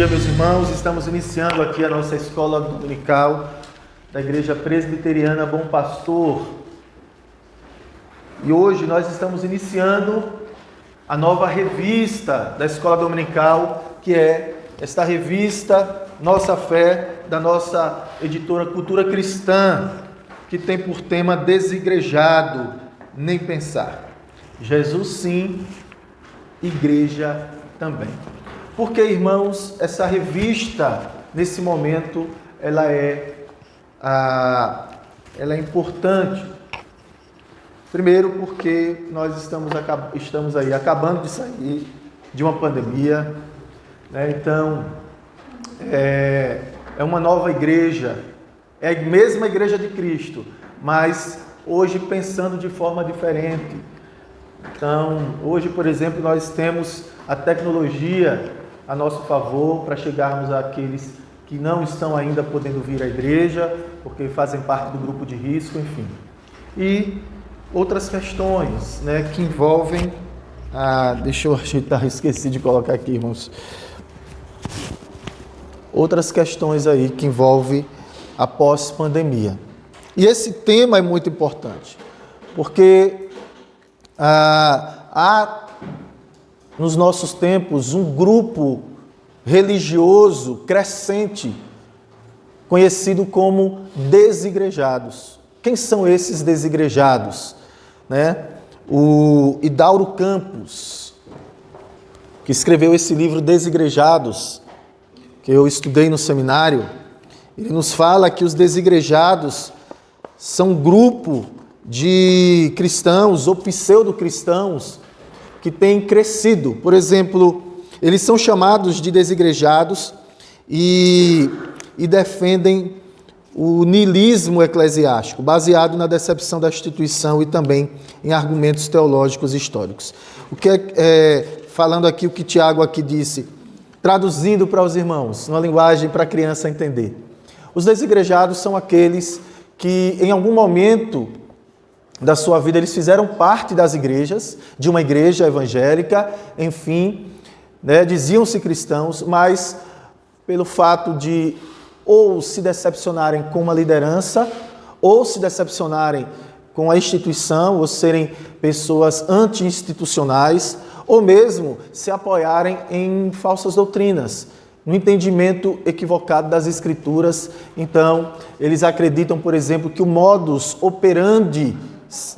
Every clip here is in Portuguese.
dia, meus irmãos. Estamos iniciando aqui a nossa escola dominical da Igreja Presbiteriana Bom Pastor. E hoje nós estamos iniciando a nova revista da escola dominical, que é esta revista Nossa Fé, da nossa editora Cultura Cristã, que tem por tema Desigrejado, nem pensar. Jesus sim, igreja também. Porque, irmãos, essa revista, nesse momento, ela é importante. Primeiro, porque nós estamos aí acabando de sair de uma pandemia, né? Então, é uma nova igreja, é a mesma igreja de Cristo, mas hoje pensando de forma diferente. Então, hoje, por exemplo, nós temos a tecnologia a nosso favor para chegarmos àqueles que não estão ainda podendo vir à igreja, porque fazem parte do grupo de risco, enfim. E outras questões, né, que envolvem... deixa eu ajeitar, esqueci de colocar aqui, irmãos. Outras questões aí que envolvem a pós-pandemia. E esse tema é muito importante, porque há nos nossos tempos um grupo religioso crescente, conhecido como desigrejados. Quem são esses desigrejados? Né? O Hidauro Campos, que escreveu esse livro Desigrejados, que eu estudei no seminário, ele nos fala que os desigrejados são um grupo de cristãos ou pseudo-cristãos que têm crescido. Por exemplo, eles são chamados de desigrejados e defendem o niilismo eclesiástico, baseado na decepção da instituição e também em argumentos teológicos históricos. O que falando aqui o que Tiago aqui disse, traduzindo para os irmãos, numa linguagem para a criança entender. Os desigrejados são aqueles que em algum momento da sua vida eles fizeram parte das igrejas, de uma igreja evangélica, enfim, né, diziam-se cristãos, mas pelo fato de ou se decepcionarem com uma liderança, ou se decepcionarem com a instituição, ou serem pessoas anti-institucionais, ou mesmo se apoiarem em falsas doutrinas, no entendimento equivocado das Escrituras. Então, eles acreditam, por exemplo, que o modus operandi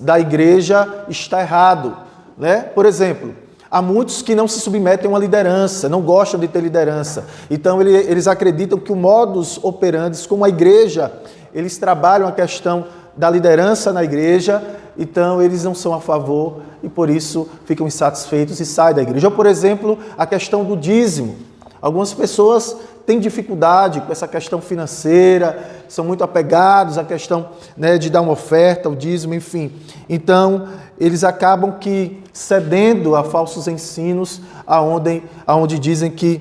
da igreja está errado, né? Por exemplo, há muitos que não se submetem a uma liderança, não gostam de ter liderança. Então, eles acreditam que o modus operandi, como a igreja, eles trabalham a questão da liderança na igreja, então eles não são a favor e por isso ficam insatisfeitos e saem da igreja. Ou, por exemplo, a questão do dízimo. Algumas pessoas têm dificuldade com essa questão financeira, são muito apegados à questão, né, de dar uma oferta, o dízimo, enfim. Então, eles acabam que cedendo a falsos ensinos, aonde dizem que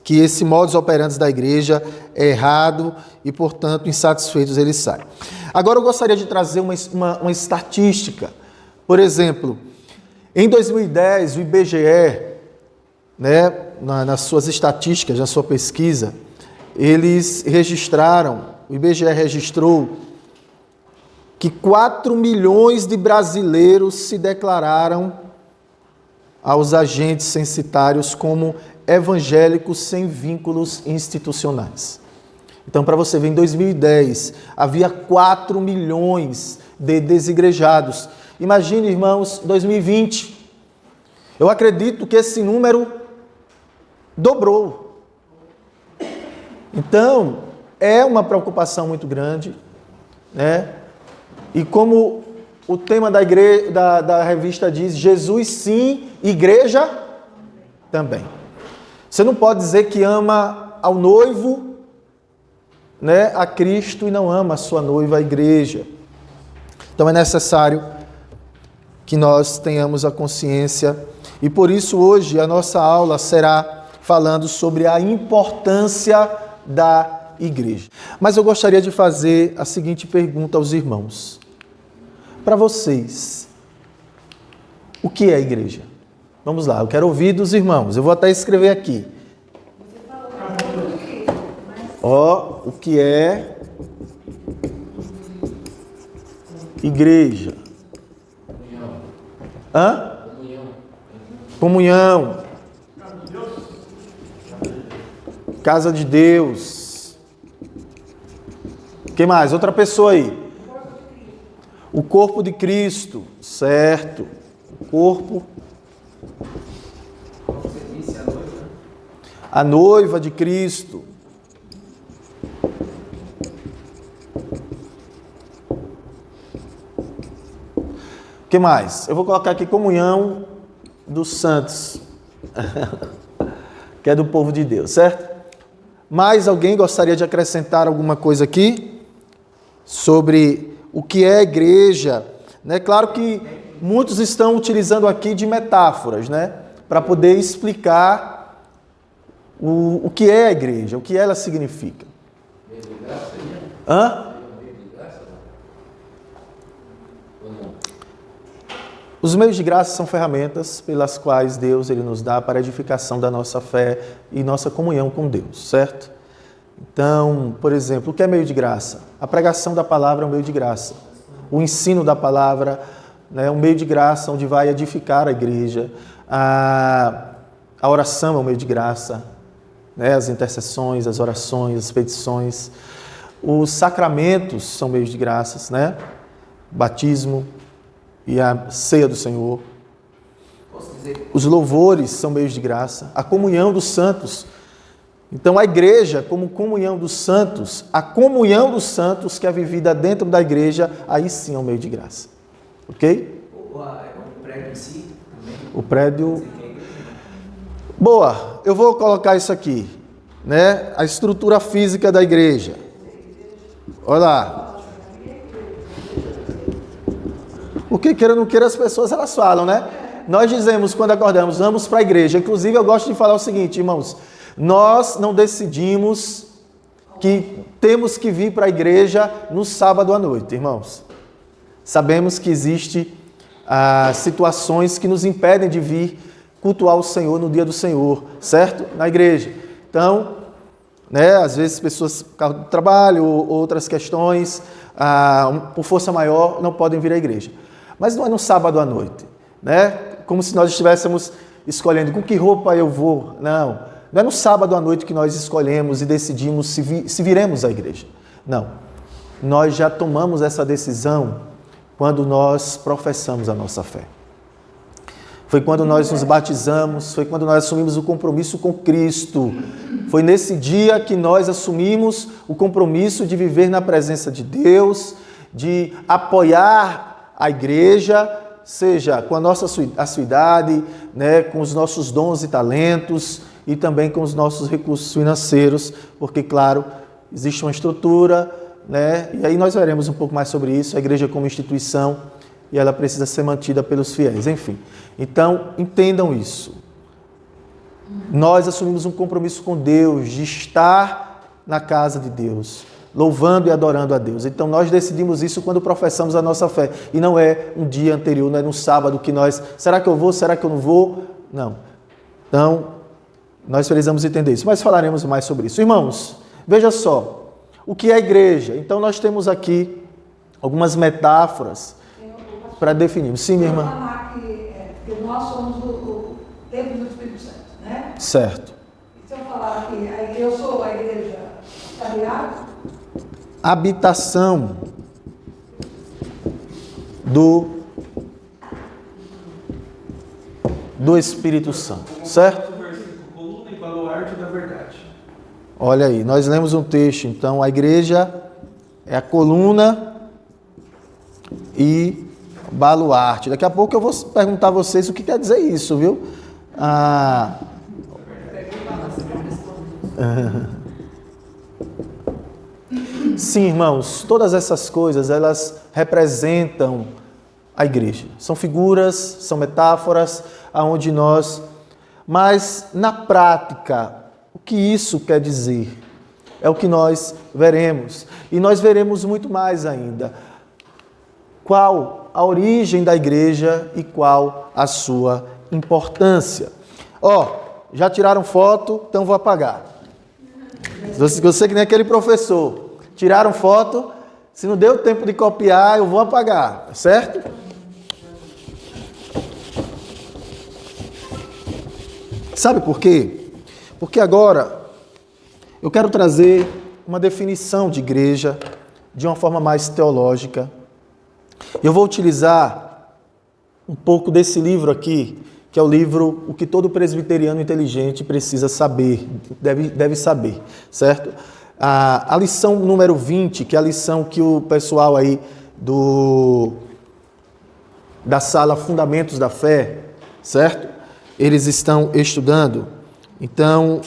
esse modus operandi da igreja é errado e, portanto, insatisfeitos eles saem. Agora, eu gostaria de trazer uma estatística. Por exemplo, em 2010, o IBGE, né, nas suas estatísticas, na sua pesquisa, o IBGE registrou que 4 milhões de brasileiros se declararam aos agentes censitários como evangélicos sem vínculos institucionais. Então, para você ver, em 2010, havia 4 milhões de desigrejados. Imagine, irmãos, 2020. Eu acredito que esse número dobrou. Então, é uma preocupação muito grande, né? E como o tema da revista diz, Jesus sim, igreja também. Você não pode dizer que ama ao noivo, né, a Cristo, e não ama a sua noiva, a igreja. Então é necessário que nós tenhamos a consciência, e por isso hoje a nossa aula será falando sobre a importância da igreja. Mas eu gostaria de fazer a seguinte pergunta aos irmãos. Para vocês, o que é a igreja? Vamos lá, eu quero ouvir dos irmãos. Eu vou até escrever aqui. Você falou Ó, o que é igreja? Hã? Comunhão. Casa de Deus. Quem mais? Outra pessoa aí. O corpo de Cristo, certo? O corpo. A noiva de Cristo. O que mais? Eu vou colocar aqui comunhão dos santos, que é do povo de Deus, certo? Mais alguém gostaria de acrescentar alguma coisa aqui sobre o que é a igreja? Né? Claro que muitos estão utilizando aqui de metáforas, né? Para poder explicar o que é a igreja, o que ela significa. Hã? Os meios de graça são ferramentas pelas quais Deus ele nos dá para a edificação da nossa fé e nossa comunhão com Deus, certo? Então, por exemplo, o que é meio de graça? A pregação da palavra é um meio de graça. O ensino da palavra, né, é um meio de graça onde vai edificar a igreja. A oração é um meio de graça, né? As intercessões, as orações, as petições. Os sacramentos são meios de graças, né? Batismo e a ceia do Senhor. Os louvores são meios de graça. A comunhão dos santos. Então, a igreja, como comunhão dos santos, a comunhão dos santos que é vivida dentro da igreja, aí sim é um meio de graça. Ok? O prédio em si também. O prédio... Boa, eu vou colocar isso aqui, né? A estrutura física da igreja. Olha lá. O que queira ou não queira, as pessoas elas falam, né? Nós dizemos quando acordamos, vamos para a igreja. Inclusive, eu gosto de falar o seguinte, irmãos. Nós não decidimos que temos que vir para a igreja no sábado à noite, irmãos. Sabemos que existem situações que nos impedem de vir cultuar o Senhor no dia do Senhor, certo? Na igreja. Então, né, às vezes pessoas por causa do trabalho ou outras questões, por força maior, não podem vir à igreja. Mas não é no sábado à noite, né? Como se nós estivéssemos escolhendo com que roupa eu vou. Não, não é no sábado à noite que nós escolhemos e decidimos se viremos à igreja. Não, nós já tomamos essa decisão quando nós professamos a nossa fé. Foi quando nós nos batizamos, foi quando nós assumimos o compromisso com Cristo. Foi nesse dia que nós assumimos o compromisso de viver na presença de Deus, de apoiar a igreja, seja com a nossa assiduidade, né, com os nossos dons e talentos e também com os nossos recursos financeiros, porque, claro, existe uma estrutura, né, e aí nós veremos um pouco mais sobre isso, a igreja como instituição, e ela precisa ser mantida pelos fiéis, enfim. Então, entendam isso. Nós assumimos um compromisso com Deus de estar na casa de Deus, louvando e adorando a Deus. Então, nós decidimos isso quando professamos a nossa fé. E não é um dia anterior, não é no sábado que nós... Será que eu vou? Será que eu não vou? Não. Então, nós precisamos entender isso. Mas falaremos mais sobre isso. Irmãos, veja só. O que é a igreja? Então, nós temos aqui algumas metáforas para definirmos. Sim, minha irmã. Falar que nós somos o templo do Espírito Santo, né? Certo. Se eu falar que eu sou a igreja sagrada, habitação do Espírito Santo, certo? Coluna e baluarte da verdade. Olha aí, nós lemos um texto, então a igreja é a coluna e baluarte. Daqui a pouco eu vou perguntar a vocês o que quer dizer isso, viu? Sim, irmãos, todas essas coisas, elas representam a igreja. São figuras, são metáforas, aonde nós... Mas, na prática, o que isso quer dizer? É o que nós veremos. E nós veremos muito mais ainda. Qual a origem da igreja e qual a sua importância. Já tiraram foto, então vou apagar. Você que nem aquele professor. Tiraram foto, se não deu tempo de copiar, eu vou apagar, certo? Sabe por quê? Porque agora eu quero trazer uma definição de igreja de uma forma mais teológica. Eu vou utilizar um pouco desse livro aqui, que é o livro O que todo presbiteriano inteligente precisa saber, deve saber, certo? A lição número 20, que é a lição que o pessoal aí da sala Fundamentos da Fé, certo? Eles estão estudando. Então,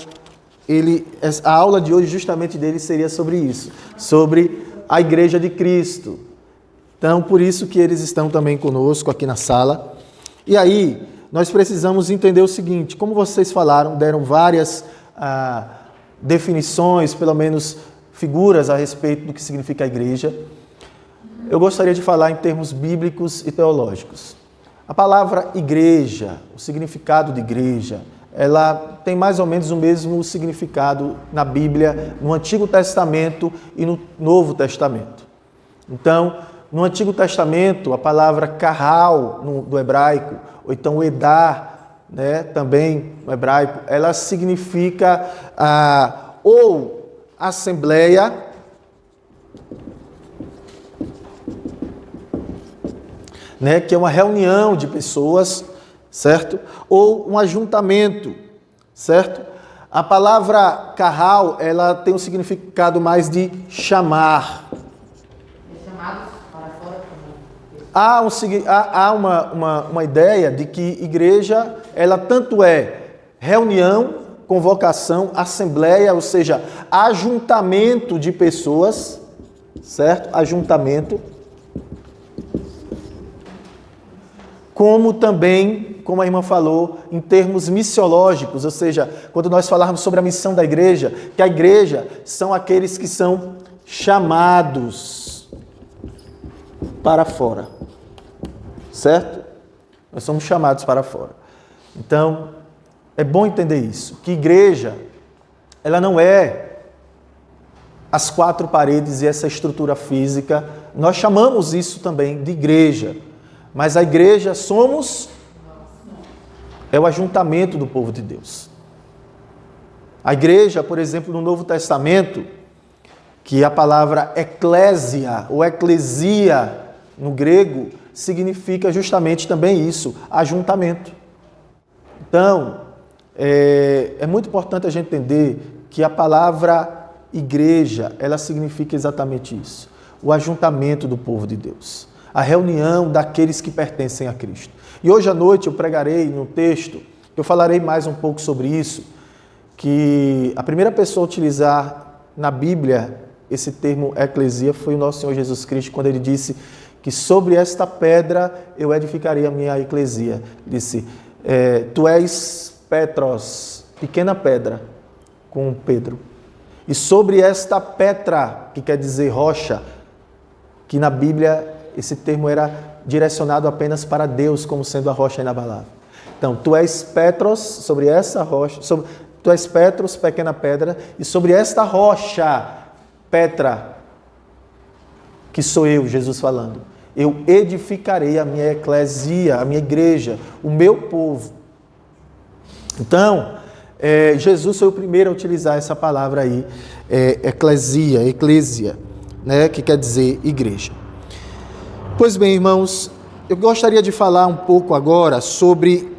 a aula de hoje justamente dele seria sobre isso, sobre a Igreja de Cristo. Então, por isso que eles estão também conosco aqui na sala. E aí, nós precisamos entender o seguinte, como vocês falaram, deram várias definições, pelo menos figuras a respeito do que significa a igreja. Eu gostaria de falar em termos bíblicos e teológicos. A palavra igreja, o significado de igreja, ela tem mais ou menos o mesmo significado na Bíblia, no Antigo Testamento e no Novo Testamento. Então, no Antigo Testamento, a palavra carral, do hebraico, ou então edar, né, também no hebraico, ela significa ou assembleia, né, que é uma reunião de pessoas, certo? Ou um ajuntamento, certo? A palavra carral, ela tem um significado mais de chamar. Chamados para fora também. Há uma ideia de que igreja, ela tanto é reunião, convocação, assembleia, ou seja, ajuntamento de pessoas, certo? Ajuntamento. Como também, como a irmã falou, em termos missiológicos, ou seja, quando nós falarmos sobre a missão da igreja, que a igreja são aqueles que são chamados para fora, certo? Nós somos chamados para fora. Então, é bom entender isso, que igreja, ela não é as quatro paredes e essa estrutura física, nós chamamos isso também de igreja, mas a igreja é o ajuntamento do povo de Deus. A igreja, por exemplo, no Novo Testamento, que a palavra eclésia ou eclesia no grego significa justamente também isso, ajuntamento. Então, é muito importante a gente entender que a palavra igreja, ela significa exatamente isso, o ajuntamento do povo de Deus, a reunião daqueles que pertencem a Cristo. E hoje à noite eu pregarei no texto, eu falarei mais um pouco sobre isso, que a primeira pessoa a utilizar na Bíblia esse termo eclesia foi o nosso Senhor Jesus Cristo, quando ele disse que sobre esta pedra eu edificarei a minha eclesia. Disse, tu és Petros, pequena pedra, com Pedro. E sobre esta Petra, que quer dizer rocha, que na Bíblia esse termo era direcionado apenas para Deus, como sendo a rocha inabalável. Então, tu és Petros, sobre essa rocha, tu és Petros, pequena pedra, e sobre esta rocha, Petra, que sou eu, Jesus falando, eu edificarei a minha eclesia, a minha igreja, o meu povo. Então, Jesus foi o primeiro a utilizar essa palavra aí, eclesia, né, que quer dizer igreja. Pois bem, irmãos, eu gostaria de falar um pouco agora sobre,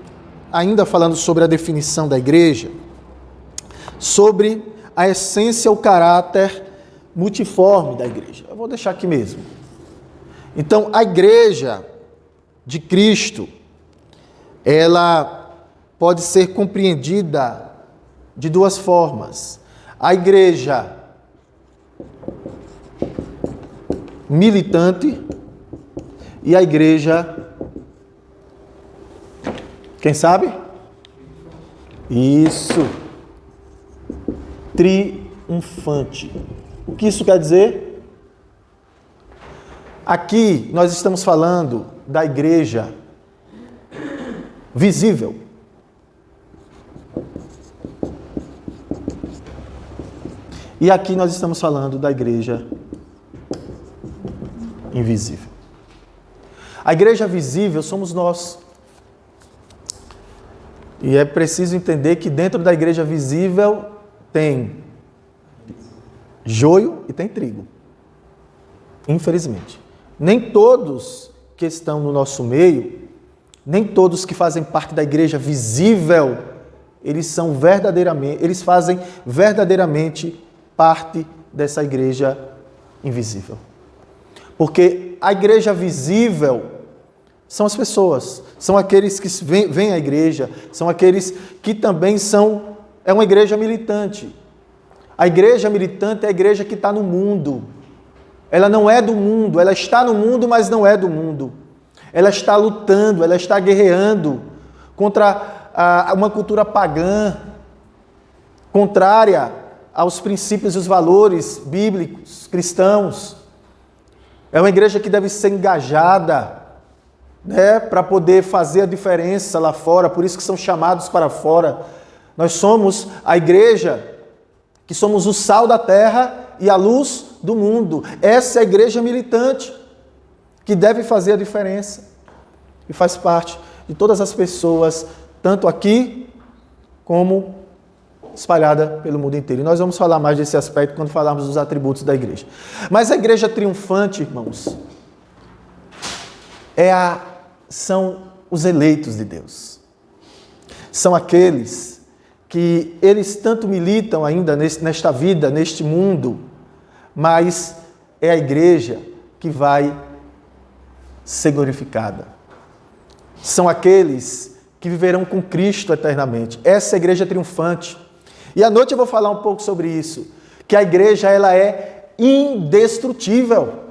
ainda falando sobre a definição da igreja, sobre a essência, o caráter multiforme da igreja. Eu vou deixar aqui mesmo. Então, a igreja de Cristo, ela pode ser compreendida de duas formas. A igreja militante e a igreja, quem sabe? Isso, triunfante. O que isso quer dizer? Aqui nós estamos falando da igreja visível. E aqui nós estamos falando da igreja invisível. A igreja visível somos nós. E é preciso entender que dentro da igreja visível tem joio e tem trigo. Infelizmente. Nem todos que estão no nosso meio, nem todos que fazem parte da igreja visível, eles fazem verdadeiramente parte dessa igreja invisível. Porque a igreja visível são as pessoas, são aqueles que vêm à igreja, são aqueles que também é uma igreja militante. A igreja militante é a igreja que está no mundo. Ela não é do mundo, ela está no mundo, mas não é do mundo. Ela está lutando, ela está guerreando contra uma cultura pagã, contrária aos princípios e os valores bíblicos, cristãos. É uma igreja que deve ser engajada, para poder fazer a diferença lá fora, por isso que são chamados para fora. Nós somos a igreja que somos o sal da terra e a luz do mundo. Essa é a igreja militante que deve fazer a diferença e faz parte de todas as pessoas, tanto aqui como espalhada pelo mundo inteiro. E nós vamos falar mais desse aspecto quando falarmos dos atributos da igreja. Mas a igreja triunfante, irmãos, são os eleitos de Deus. São aqueles que eles tanto militam ainda nesta vida, neste mundo, mas é a igreja que vai ser glorificada. São aqueles que viverão com Cristo eternamente. Essa é a igreja triunfante. E à noite eu vou falar um pouco sobre isso, que a igreja ela é indestrutível.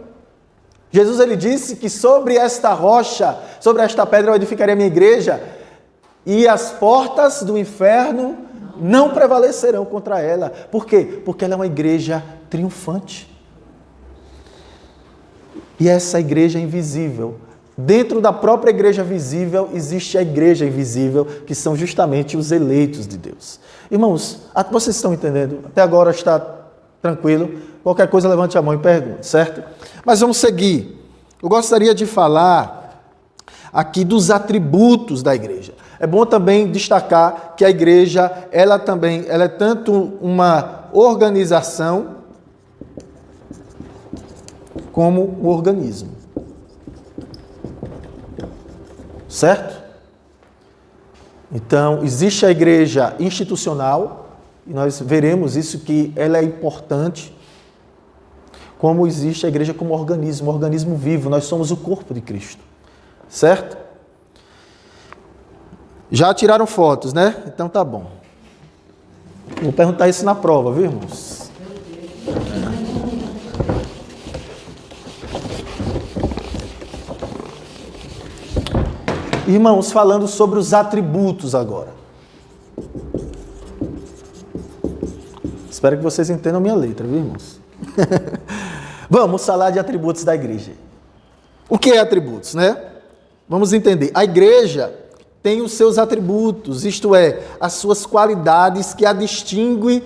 Jesus ele disse que sobre esta rocha, sobre esta pedra eu edificarei a minha igreja, e as portas do inferno não prevalecerão contra ela. Por quê? Porque ela é uma igreja triunfante. E essa igreja é invisível. Dentro da própria igreja visível, existe a igreja invisível, que são justamente os eleitos de Deus. Irmãos, vocês estão entendendo? Até agora está tranquilo? Qualquer coisa, levante a mão e pergunte, certo? Mas vamos seguir. Eu gostaria de falar aqui dos atributos da igreja. É bom também destacar que a igreja, ela é tanto uma organização como um organismo. Certo? Então, existe a igreja institucional, e nós veremos isso, que ela é importante, como existe a igreja como organismo, um organismo vivo. Nós somos o corpo de Cristo. Certo? Já tiraram fotos, né? Então tá bom. Vou perguntar isso na prova, viu, irmãos? Irmãos, falando sobre os atributos agora. Espero que vocês entendam a minha letra, viu, irmãos? Vamos falar de atributos da igreja. O que é atributos, né? Vamos entender. A igreja tem os seus atributos, isto é, as suas qualidades que a distinguem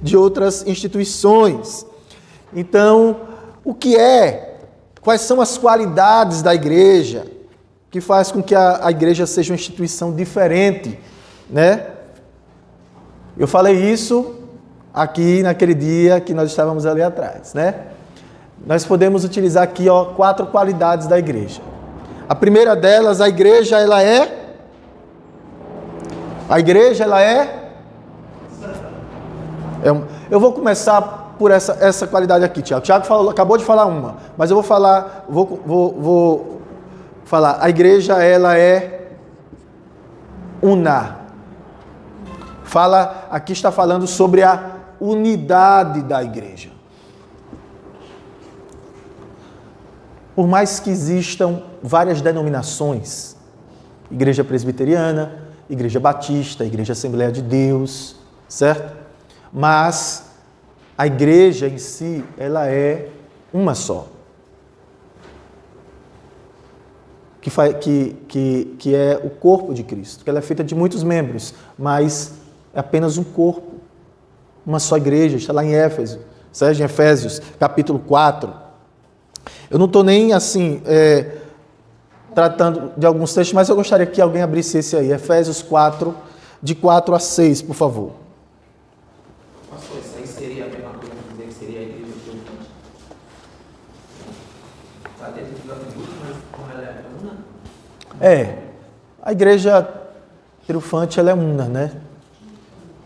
de outras instituições. Então, quais são as qualidades da igreja que faz com que a igreja seja uma instituição diferente, né? Eu falei isso aqui naquele dia que nós estávamos ali atrás, né? Nós podemos utilizar aqui 4 qualidades da igreja. A primeira delas, a igreja ela é eu vou começar por essa qualidade aqui, Tiago. Tiago acabou de falar uma, mas eu vou falar, vou falar. A igreja ela é una. Aqui está falando sobre a unidade da igreja. Por mais que existam várias denominações, igreja presbiteriana, igreja batista, igreja Assembleia de Deus, certo? Mas a igreja em si, ela é uma só. Que é o corpo de Cristo, que ela é feita de muitos membros, mas é apenas um corpo, uma só igreja, está lá em Éfeso, certo? Em Efésios, capítulo 4. Eu não estou nem assim tratando de alguns textos, mas eu gostaria que alguém abrisse esse aí, Efésios 4, de 4 a 6, por favor. Pastor, isso aí seria a mesma coisa que dizer que seria a igreja triunfante? Está dentro do atributo, mas como ela é una? A igreja triunfante, ela é una, né?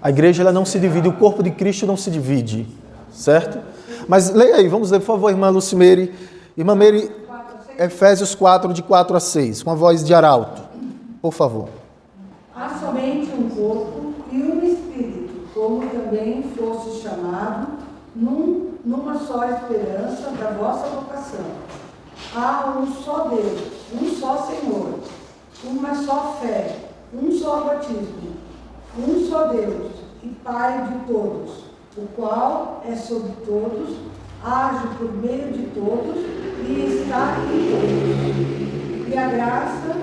A igreja, ela não se divide, o corpo de Cristo não se divide, certo? Mas leia aí, vamos ler, por favor, irmã Lucimeire. Irmã Meire, Efésios 4, de 4 a 6, com a voz de arauto, por favor. Há somente um corpo e um espírito, como também fosse chamado numa só esperança da vossa vocação. Há um só Deus, um só Senhor, uma só fé, um só batismo, um só Deus e Pai de todos, o qual é sobre todos, age por meio de todos e está em todos. E a graça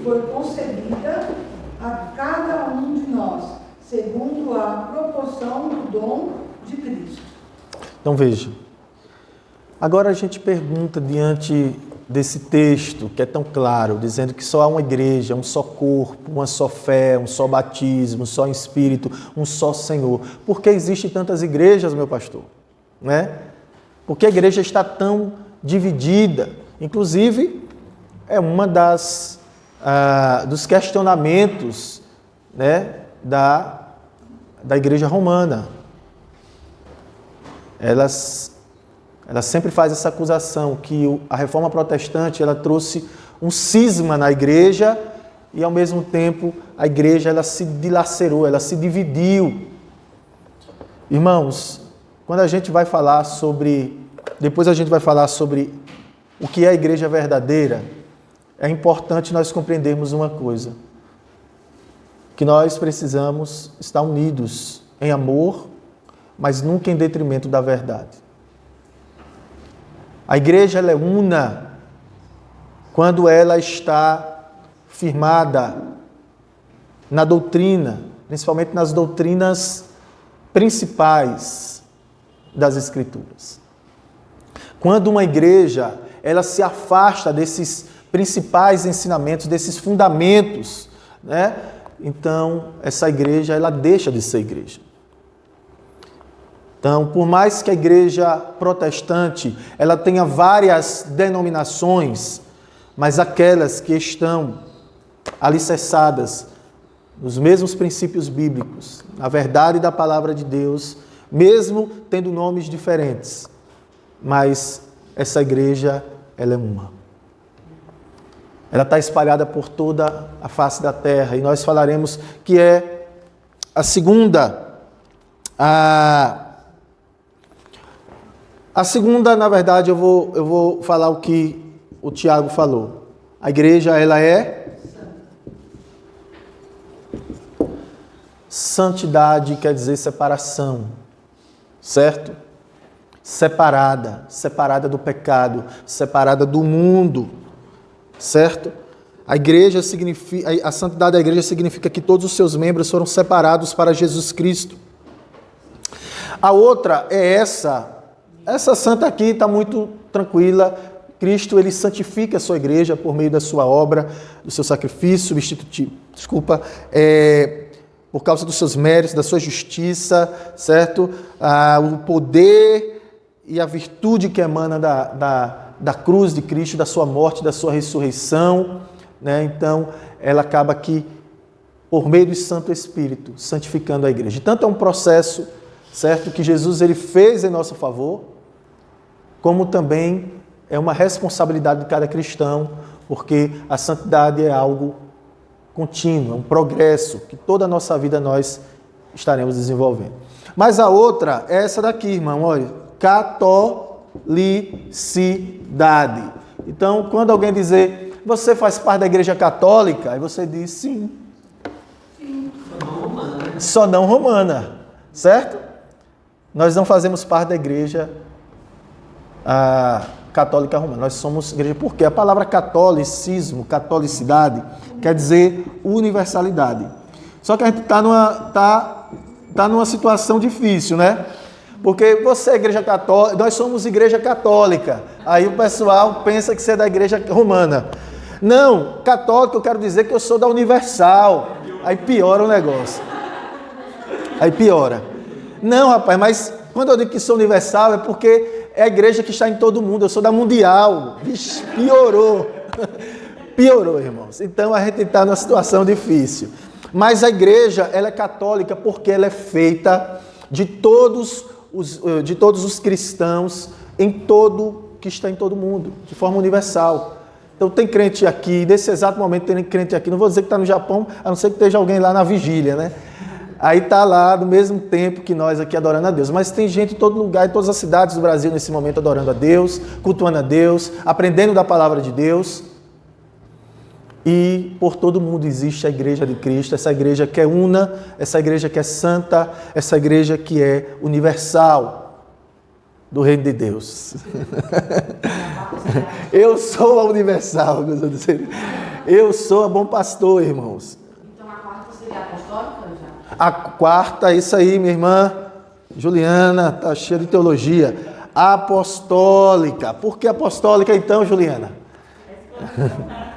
foi concedida a cada um de nós, segundo a proporção do dom de Cristo. Então veja, agora a gente pergunta diante desse texto que é tão claro, dizendo que só há uma igreja, um só corpo, uma só fé, um só batismo, um só espírito, um só Senhor. Por que existem tantas igrejas, meu pastor? Né? Por que a igreja está tão dividida? Inclusive, é uma dos questionamentos, né, da igreja romana. Ela sempre faz essa acusação que a reforma protestante ela trouxe um cisma na igreja e, ao mesmo tempo, a igreja ela se dilacerou, ela se dividiu. Irmãos, quando a gente vai falar depois a gente vai falar sobre o que é a igreja verdadeira, é importante nós compreendermos uma coisa, que nós precisamos estar unidos em amor, mas nunca em detrimento da verdade. A igreja ela é una quando ela está firmada na doutrina, principalmente nas doutrinas principais das Escrituras. Quando uma igreja ela se afasta desses principais ensinamentos, desses fundamentos, né? Então essa igreja ela deixa de ser igreja. Então, por mais que a igreja protestante ela tenha várias denominações, mas aquelas que estão alicerçadas nos mesmos princípios bíblicos, na verdade da palavra de Deus, mesmo tendo nomes diferentes, mas essa igreja ela é uma. Ela está espalhada por toda a face da terra e nós falaremos que é a segunda, A segunda, na verdade, eu vou falar o que o Tiago falou. A igreja, ela é santidade, quer dizer separação, certo? Separada do pecado, separada do mundo, certo? A santidade da igreja significa que todos os seus membros foram separados para Jesus Cristo. A outra é essa santa aqui está muito tranquila. Cristo, ele santifica a sua igreja por meio da sua obra, do seu sacrifício substitutivo, por causa dos seus méritos, da sua justiça, certo? O poder e a virtude que emana da cruz de Cristo, da sua morte, da sua ressurreição, né? Então, ela acaba aqui, por meio do Santo Espírito, santificando a igreja. Tanto é um processo, certo, que Jesus ele fez em nosso favor, como também é uma responsabilidade de cada cristão, porque a santidade é algo contínuo, é um progresso que toda a nossa vida nós estaremos desenvolvendo. Mas a outra é essa daqui, irmão, olha, catolicidade. Então, quando alguém dizer, você faz parte da igreja católica, aí você diz sim. Só não romana, certo? Nós não fazemos parte da igreja católica romana. Nós somos igreja porque a palavra catolicismo, catolicidade, quer dizer universalidade. Só que a gente está numa situação difícil, né? Porque você é igreja católica, nós somos igreja católica. Aí o pessoal pensa que você é da igreja romana. Não, católico eu quero dizer que eu sou da Universal. Aí piora o negócio. Aí piora. Não, rapaz, mas quando eu digo que sou universal é porque é a igreja que está em todo mundo. Eu sou da Mundial. Vixe, piorou. Piorou, irmãos. Então a gente está numa situação difícil. Mas a igreja, ela é católica porque ela é feita de todos os cristãos que está em todo mundo, de forma universal. Então tem crente aqui, nesse exato momento tem crente aqui, não vou dizer que está no Japão, a não ser que esteja alguém lá na vigília, né? Aí está lá no mesmo tempo que nós aqui adorando a Deus. Mas tem gente em todo lugar, em todas as cidades do Brasil nesse momento adorando a Deus, cultuando a Deus, aprendendo da palavra de Deus. E por todo mundo existe a igreja de Cristo, essa igreja que é una, essa igreja que é santa, essa igreja que é universal do reino de Deus. Eu sou a universal, eu sou a bom pastor, irmãos. Então a quarta seria apostólica já? A quarta, isso aí, minha irmã Juliana, tá cheia de teologia. Apostólica. Por que apostólica então, Juliana?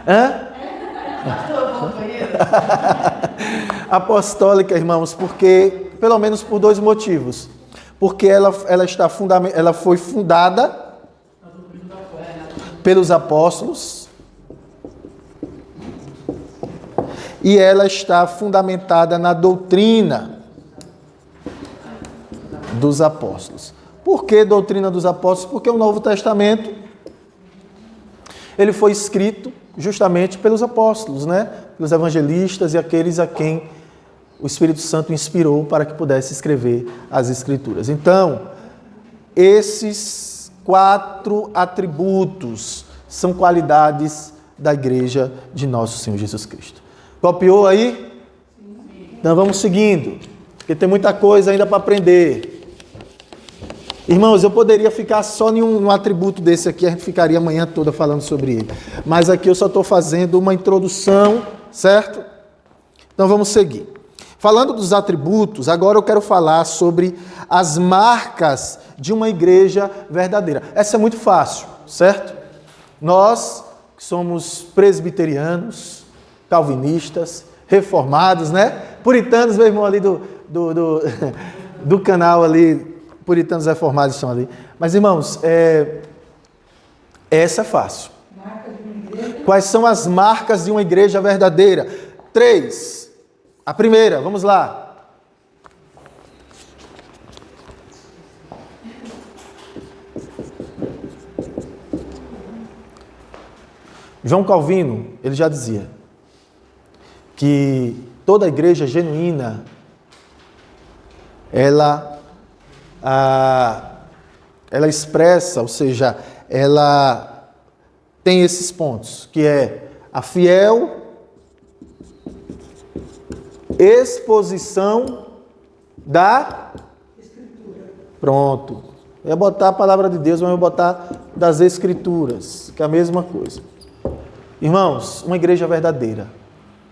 Hã? Apostólica, irmãos, porque, pelo menos por dois motivos. Porque ela foi fundada pelos apóstolos e ela está fundamentada na doutrina dos apóstolos. Por que doutrina dos apóstolos? Porque o Novo Testamento ele foi escrito justamente pelos apóstolos, né? Pelos evangelistas e aqueles a quem o Espírito Santo inspirou para que pudesse escrever as Escrituras. Então, esses 4 atributos são qualidades da igreja de nosso Senhor Jesus Cristo. Copiou aí? Então vamos seguindo, porque tem muita coisa ainda para aprender. Irmãos, eu poderia ficar só em um atributo desse aqui, a gente ficaria a manhã toda falando sobre ele. Mas aqui eu só estou fazendo uma introdução, certo? Então vamos seguir. Falando dos atributos, agora eu quero falar sobre as marcas de uma igreja verdadeira. Essa é muito fácil, certo? Nós que somos presbiterianos, calvinistas, reformados, né? Puritanos, meu irmão ali do canal ali, puritanos reformados estão ali. Mas, irmãos, essa é fácil. Quais são as marcas de uma igreja verdadeira? 3. A primeira, vamos lá. João Calvino, ele já dizia que toda igreja genuína, ela expressa, ou seja, ela tem esses pontos, que é a fiel exposição da Escritura. Pronto. Eu ia botar a palavra de Deus, mas eu vou botar das Escrituras, que é a mesma coisa. Irmãos, uma igreja verdadeira,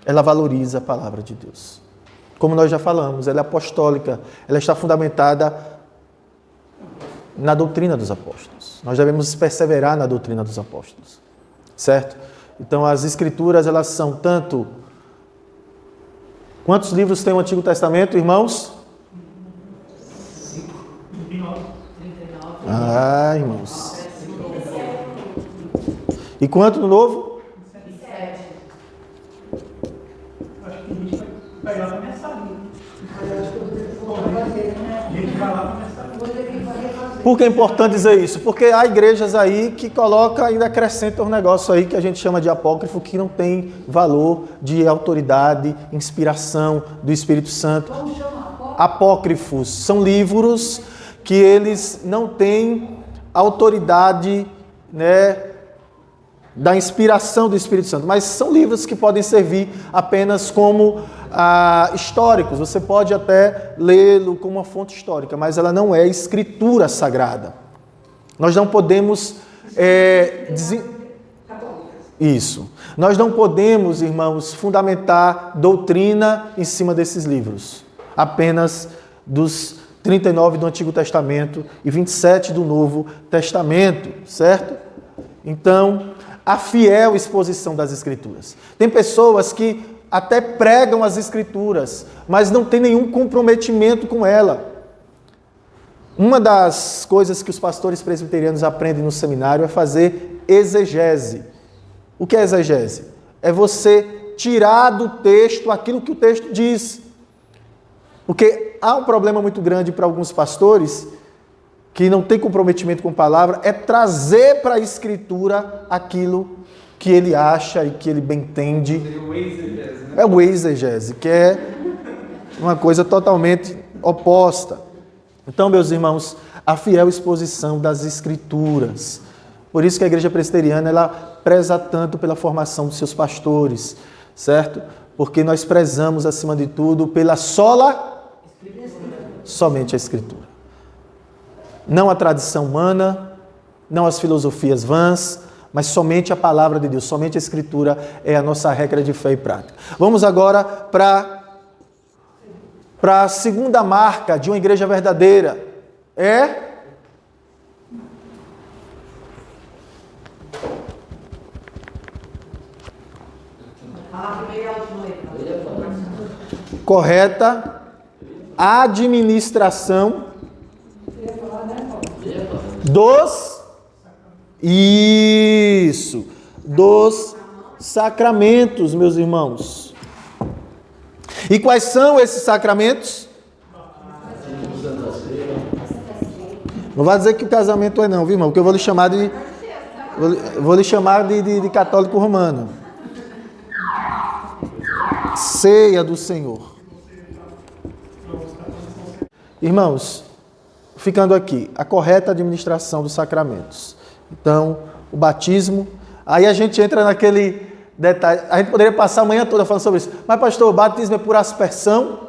ela valoriza a palavra de Deus. Como nós já falamos, ela é apostólica, ela está fundamentada na doutrina dos apóstolos. Nós devemos perseverar na doutrina dos apóstolos, certo? Então, as Escrituras, elas são tanto... Quantos livros tem o Antigo Testamento, irmãos? 39. Ah, irmãos. E quanto no Novo? 7. Acho que a gente vai lá para começar. Por que é importante dizer isso? Porque há igrejas aí que colocam, ainda acrescentam um negócio aí que a gente chama de apócrifo, que não tem valor de autoridade, inspiração do Espírito Santo. Como chama? Apócrifos são livros que eles não têm autoridade, né, da inspiração do Espírito Santo, mas são livros que podem servir apenas como históricos. Você pode até lê-lo como uma fonte histórica, mas ela não é escritura sagrada. Nós não podemos Isso. Nós não podemos, irmãos, fundamentar doutrina em cima desses livros. Apenas dos 39 do Antigo Testamento e 27 do Novo Testamento, certo? Então, a fiel exposição das Escrituras. Tem pessoas que até pregam as Escrituras, mas não tem nenhum comprometimento com ela. Uma das coisas que os pastores presbiterianos aprendem no seminário é fazer exegese. O que é exegese? É você tirar do texto aquilo que o texto diz. Porque há um problema muito grande para alguns pastores que não tem comprometimento com a palavra, é trazer para a Escritura aquilo que ele acha e que ele bem entende. É o exegese, que é uma coisa totalmente oposta. Então, meus irmãos, a fiel exposição das Escrituras. Por isso que a Igreja Presbiteriana, ela preza tanto pela formação dos seus pastores, certo? Porque nós prezamos, acima de tudo, pela somente a Escritura. Não a tradição humana, não as filosofias vãs, mas somente a palavra de Deus, somente a Escritura é a nossa regra de fé e prática. Vamos agora para a segunda marca de uma igreja verdadeira. Correta administração dos sacramentos, meus irmãos. E quais são esses sacramentos? Não vai dizer que o casamento é não, viu, irmão? Porque eu vou lhe chamar de católico romano. Ceia do Senhor. Irmãos, ficando aqui, a correta administração dos sacramentos. Então, o batismo. Aí a gente entra naquele detalhe. A gente poderia passar a manhã toda falando sobre isso. Mas, pastor, o batismo é por aspersão,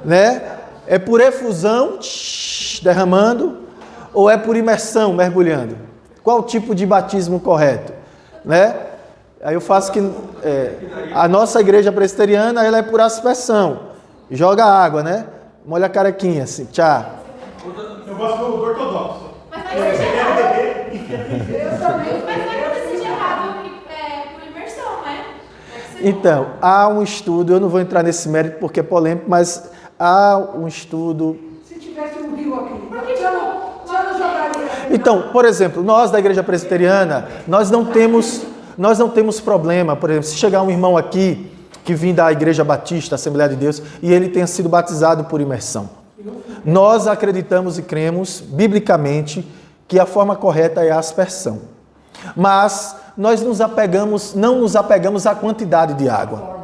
né? É por efusão, derramando, ou é por imersão, mergulhando? Qual o tipo de batismo correto, né? Aí eu faço que a nossa igreja presbiteriana, ela é por aspersão. Joga água, né? Molha a carequinha, assim, tchau. Eu gosto do ortodoxo. Mas não acontecer de errado por imersão, né? Então, há um estudo, eu não vou entrar nesse mérito porque é polêmico, mas há um estudo... Se tivesse um rio aqui, já não jogaria. Então, por exemplo, nós da igreja presbiteriana, nós não temos problema, por exemplo, se chegar um irmão aqui que vem da Igreja Batista, Assembleia de Deus, e ele tenha sido batizado por imersão. Nós acreditamos e cremos, biblicamente, que a forma correta é a aspersão. Mas nós não nos apegamos à quantidade de água.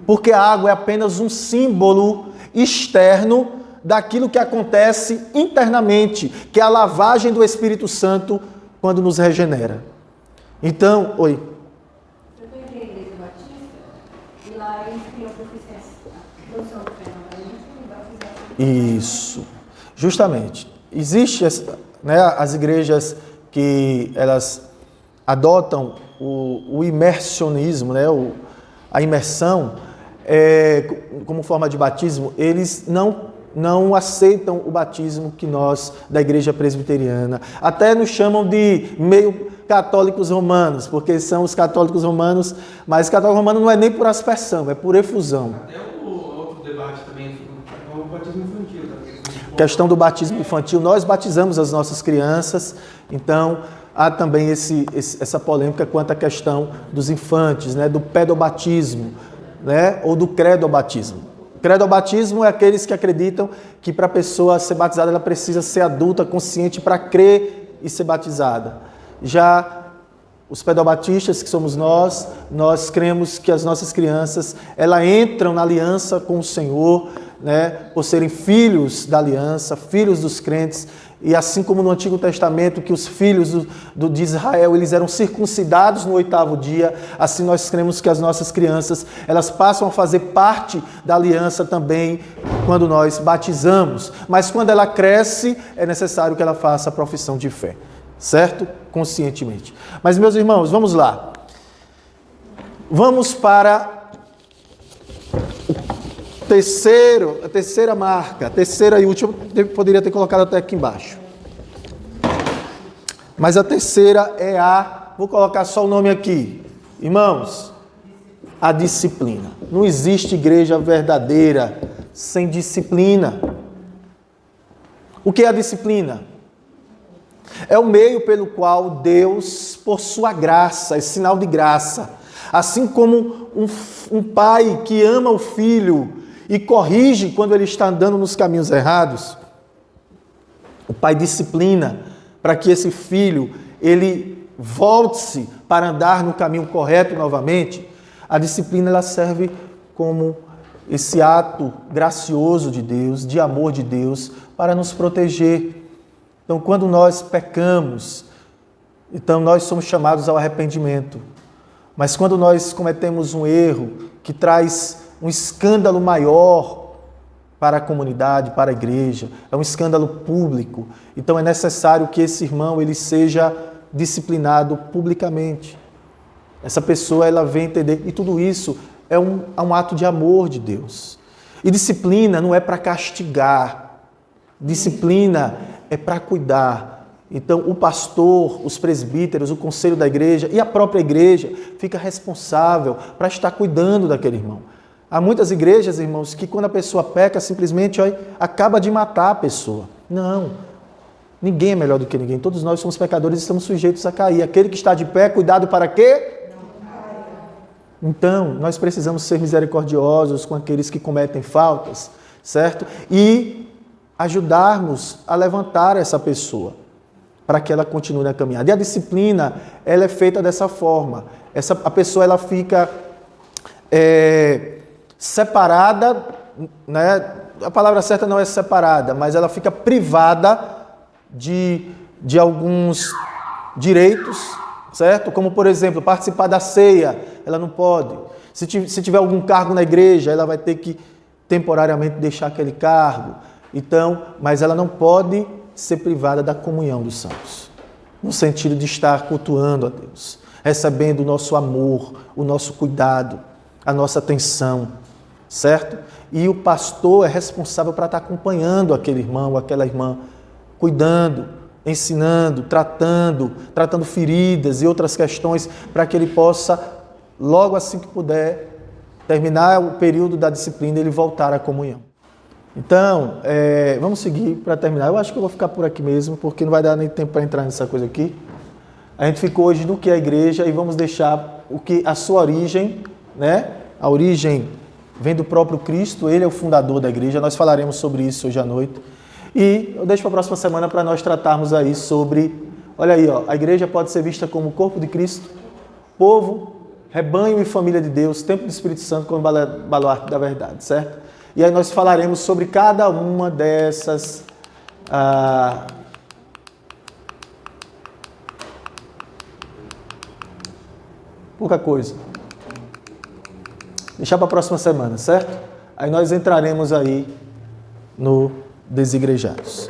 Porque a água é apenas um símbolo externo daquilo que acontece internamente, que é a lavagem do Espírito Santo quando nos regenera. Então, oi. Eu conheci a Igreja Batista e lá eles criam profissão de fé, Isso, justamente. Existe, né, as igrejas que elas adotam o imersionismo, né, a imersão como forma de batismo. Eles não aceitam o batismo que nós, da igreja presbiteriana, até nos chamam de meio católicos romanos, porque são os católicos romanos, mas católico romano não é nem por aspersão, é por efusão. Até o outro debate também, o batismo infantil. Questão do batismo infantil, nós batizamos as nossas crianças, então há também essa polêmica quanto à questão dos infantes, né, do pedobatismo, né, ou do credobatismo. Credobatismo é aqueles que acreditam que para a pessoa ser batizada ela precisa ser adulta, consciente para crer e ser batizada. Já os pedobatistas, que somos nós cremos que as nossas crianças, elas entram na aliança com o Senhor, né, por serem filhos da aliança, filhos dos crentes, e assim como no Antigo Testamento, que os filhos de Israel, eles eram circuncidados no 8º dia, assim nós cremos que as nossas crianças, elas passam a fazer parte da aliança também quando nós batizamos. Mas quando ela cresce, é necessário que ela faça a profissão de fé, certo? Conscientemente. Mas, meus irmãos, vamos lá. Vamos para a terceira marca, a terceira e última, eu poderia ter colocado até aqui embaixo. Mas a terceira é vou colocar só o nome aqui. Irmãos, a disciplina. Não existe igreja verdadeira sem disciplina. O que é a disciplina? É o meio pelo qual Deus, por sua graça, é sinal de graça, assim como um pai que ama o filho e corrige quando ele está andando nos caminhos errados, o pai disciplina para que esse filho ele volte-se para andar no caminho correto novamente. A disciplina ela serve como esse ato gracioso de Deus, de amor de Deus, para nos proteger. Então, quando nós pecamos, então nós somos chamados ao arrependimento. Mas quando nós cometemos um erro que traz um escândalo maior para a comunidade, para a igreja, é um escândalo público, então é necessário que esse irmão ele seja disciplinado publicamente. Essa pessoa ela vem entender, e tudo isso é um ato de amor de Deus. E disciplina não é para castigar, disciplina é para cuidar. Então o pastor, os presbíteros, o conselho da igreja e a própria igreja fica responsável para estar cuidando daquele irmão. Há muitas igrejas, irmãos, que quando a pessoa peca, simplesmente acaba de matar a pessoa. Não, ninguém é melhor do que ninguém. Todos nós somos pecadores e estamos sujeitos a cair. Aquele que está de pé, cuidado para quê? Então, nós precisamos ser misericordiosos com aqueles que cometem faltas, certo? E ajudarmos a levantar essa pessoa para que ela continue na caminhada. E a disciplina, ela é feita dessa forma. A pessoa ela fica separada, né? A palavra certa não é separada, mas ela fica privada de alguns direitos, certo? Como, por exemplo, participar da ceia, ela não pode. Se tiver algum cargo na igreja, ela vai ter que temporariamente deixar aquele cargo. Então, mas ela não pode ser privada da comunhão dos santos, no sentido de estar cultuando a Deus, recebendo o nosso amor, o nosso cuidado, a nossa atenção, certo? E o pastor é responsável para estar acompanhando aquele irmão, aquela irmã, cuidando, ensinando, tratando feridas e outras questões, para que ele possa, logo assim que puder, terminar o período da disciplina, ele voltar à comunhão. Então, vamos seguir para terminar. Eu acho que eu vou ficar por aqui mesmo, porque não vai dar nem tempo para entrar nessa coisa aqui. A gente ficou hoje no que é a igreja e vamos deixar a sua origem, né? A origem vem do próprio Cristo, ele é o fundador da igreja. Nós falaremos sobre isso hoje à noite. E eu deixo para a próxima semana para nós tratarmos aí sobre, olha aí, a igreja pode ser vista como o corpo de Cristo, povo, rebanho e família de Deus, templo do Espírito Santo como baluarte da verdade, certo? E aí nós falaremos sobre cada uma dessas pouca coisa. Deixar para a próxima semana, certo? Aí nós entraremos aí no Desigrejados.